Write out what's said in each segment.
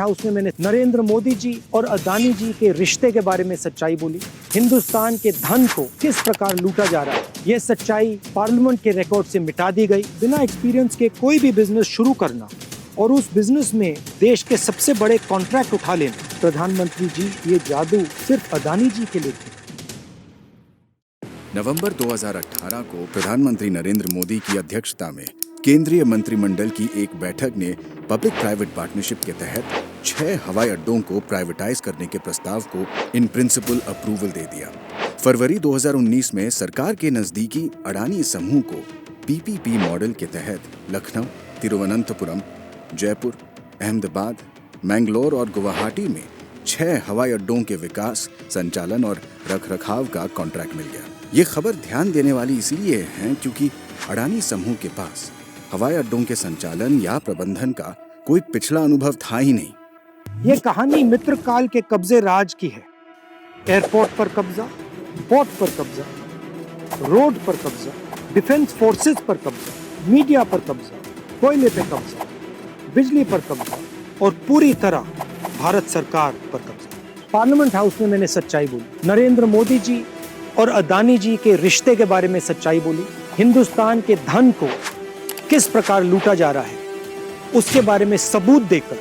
House में मैंने नरेंद्र मोदी जी और अदानी जी के रिश्ते के बारे में सच्चाई बोली। हिंदुस्तान के धन को किस प्रकार लूटा जा रहा है, ये सच्चाई पार्लियामेंट के रिकॉर्ड से मिटा दी गई। बिना एक्सपीरियंस के कोई भी बिजनेस शुरू करना और उस बिजनेस में देश के सबसे बड़े कॉन्ट्रैक्ट उठा लेना, प्रधानमंत्री जी ये जादू सिर्फ अदानी जी के लिए था। नवंबर 2018 को प्रधानमंत्री नरेंद्र मोदी की अध्यक्षता में केंद्रीय मंत्रिमंडल की एक बैठक ने पब्लिक प्राइवेट पार्टनरशिप के तहत 6 हवाई अड्डों को प्राइवेटाइज करने के प्रस्ताव को इन प्रिंसिपल अप्रूवल दे दिया। फरवरी 2019 में सरकार के नजदीकी अडानी समूह को पीपीपी मॉडल के तहत लखनऊ, तिरुवनंतपुरम, जयपुर, अहमदाबाद, मैंगलोर और गुवाहाटी में 6 हवाई अड्डों के विकास, संचालन और रखरखाव का कॉन्ट्रैक्ट मिल गया। ये खबर ध्यान देने वाली इसलिए है क्योंकि अडानी समूह के पास हवाई अड्डों के संचालन या प्रबंधन का कोई पिछला अनुभव था ही नहीं। ये कहानी मित्र काल के कब्जे राज की है। एयरपोर्ट पर कब्जा, पोर्ट पर कब्जा, रोड पर कब्जा, डिफेंस फोर्सेस पर कब्जा, मीडिया पर कब्जा, कोयले पे कब्जा, बिजली पर कब्जा और पूरी तरह भारत सरकार पर कब्जा। पार्लियामेंट हाउस में मैंने सच्चाई बोली। नरेंद्र मोदी जी और अदानी जी के रिश्ते के बारे में सच्चाई बोली। हिंदुस्तान के धन को किस प्रकार लूटा जा रहा है उसके बारे में सबूत देकर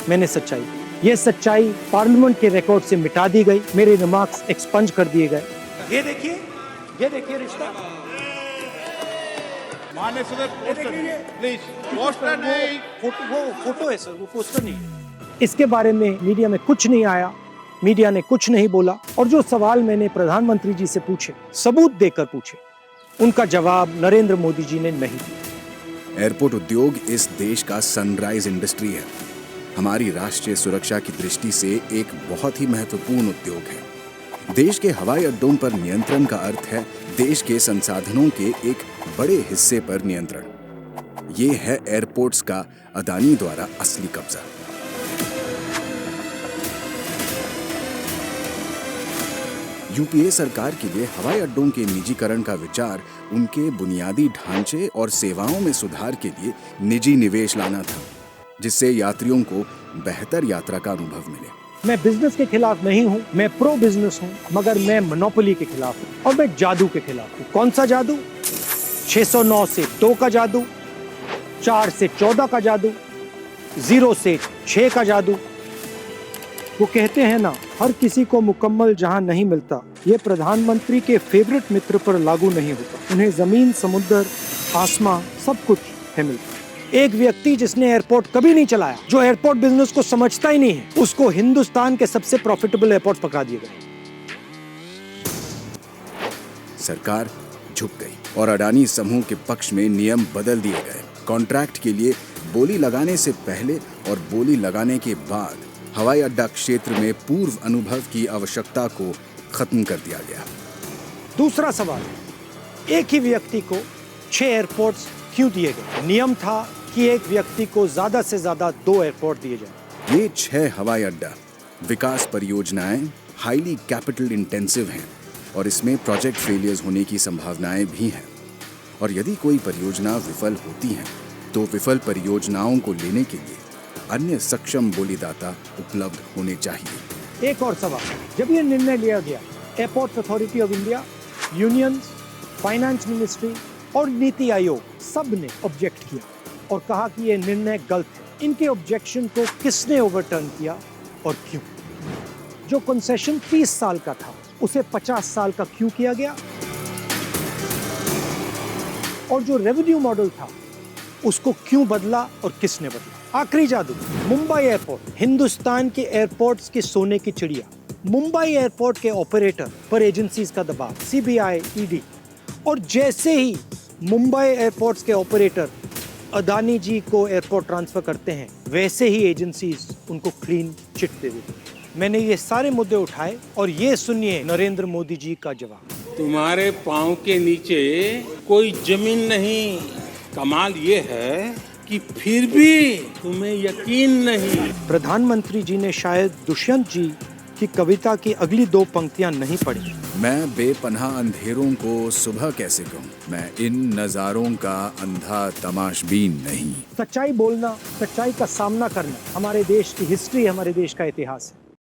मैंने सच्चाई दी। ये सच्चाई पार्लियामेंट के रिकॉर्ड से मिटा दी गई। मेरे रिमार्क्स एक्सपंज कर दिए गए। ये देखिए रिश्ता। माननीय सदस्य प्लीज पोस्टर नहीं, फोटो है सर, वो पोस्टर नहीं है। इसके बारे में मीडिया में कुछ नहीं आया, मीडिया ने कुछ नहीं बोला और जो सवाल मैंने प्रधानमंत्री जी से पूछे, सबूत देकर पूछे, उनका जवाब नरेंद्र मोदी जी ने नहीं दिया। एयरपोर्ट उद्योग इस देश का सनराइज इंडस्ट्री है। हमारी राष्ट्रीय सुरक्षा की दृष्टि से एक बहुत ही महत्वपूर्ण उद्योग है। देश के हवाई अड्डों पर नियंत्रण का अर्थ है देश के संसाधनों के एक बड़े हिस्से पर नियंत्रण। ये है एयरपोर्ट्स का अदानी द्वारा असली कब्जा। यूपीए सरकार के लिए हवाई अड्डों के निजीकरण का विचार उनके बुनियादी ढांचे और सेवाओं में सुधार के लिए निजी निवेश लाना था, जिससे यात्रियों को बेहतर यात्रा का अनुभव मिले। मैं बिजनेस के खिलाफ नहीं हूँ, मैं प्रो बिजनेस हूँ, मगर मैं मोनोपोली के खिलाफ हूँ और मैं जादू के खिलाफ हूँ। कौन सा जादू? 609 से 2 का जादू, 4 से 14 का जादू, 0 से 6 का जादू। वो कहते हैं ना, हर किसी को मुकम्मल जहां नहीं मिलता, ये प्रधानमंत्री के फेवरेट मित्र पर लागू नहीं होता। उन्हें जमीन, समुद्र, आसमां सब कुछ है मिलता। एक व्यक्ति जिसने एयरपोर्ट कभी नहीं चलाया, जो एयरपोर्ट बिजनेस को समझता ही नहीं है, उसको हिंदुस्तान के सबसे प्रॉफिटेबल एयरपोर्ट पकड़ा दिए गए। सरकार झुक गई और अडानी समूह के पक्ष में नियम बदल दिए गए। कॉन्ट्रैक्ट के लिए बोली लगाने से पहले और बोली लगाने के बाद हवाई अड्डा क्षेत्र में पूर्व अनुभव की आवश्यकता को खत्म कर दिया गया। दूसरा सवाल, एक ही व्यक्ति को 6 एयरपोर्ट्स क्यों दिए गए? नियम था कि एक व्यक्ति को ज्यादा से ज्यादा 2 एयरपोर्ट दिए जाएं। ये 6 हवाई अड्डा विकास परियोजनाएं हाईली कैपिटल इंटेंसिव हैं और इसमें प्रोजेक्ट फेलियर्स होने की संभावनाएं भी हैं। और यदि कोई परियोजना विफल होती है तो विफल परियोजनाओं को लेने के लिए अन्य सक्षम बोलीदाता उपलब्ध होने चाहिए। एक और सवाल, जब ये निर्णय लिया गया, airport authority of India, unions, finance ministry और नीति आयोग सब ने ऑब्जेक्ट किया और कहा कि ये निर्णय गलत है। इनके ऑब्जेक्शन को किसने ओवरटर्न किया और क्यों? जो कंसेशन 30 साल का था उसे 50 साल का क्यों किया गया? और जो रेवेन्यू मॉडल था उसको क्यों बदला और किसने बदला? आखिरी जादू, मुंबई एयरपोर्ट, हिंदुस्तान के एयरपोर्ट्स के सोने की चिड़िया। मुंबई एयरपोर्ट के ऑपरेटर पर एजेंसीज का दबाव, सीबीआई, ईडी, और जैसे ही मुंबई एयरपोर्ट्स के ऑपरेटर अदानी जी को एयरपोर्ट ट्रांसफर करते हैं, वैसे ही एजेंसीज उनको क्लीन चिट दे देती हैं। मैंने ये सारे मुद्दे उठाए और ये सुनिए नरेंद्र मोदी जी का जवाब। तुम्हारे पांव के नीचे कोई जमीन नहीं। कमाल ये है कि फिर भी तुम्हें यकीन नहीं। प्रधानमंत्री जी ने शायद दुष्यंत जी कि कविता की अगली दो पंक्तियां नहीं पढ़ी। मैं बेपनाह अंधेरों को सुबह कैसे कहूँ, मैं इन नजारों का अंधा तमाशबीन नहीं। सच्चाई बोलना, सच्चाई का सामना करना हमारे देश की हिस्ट्री, हमारे देश का इतिहास है।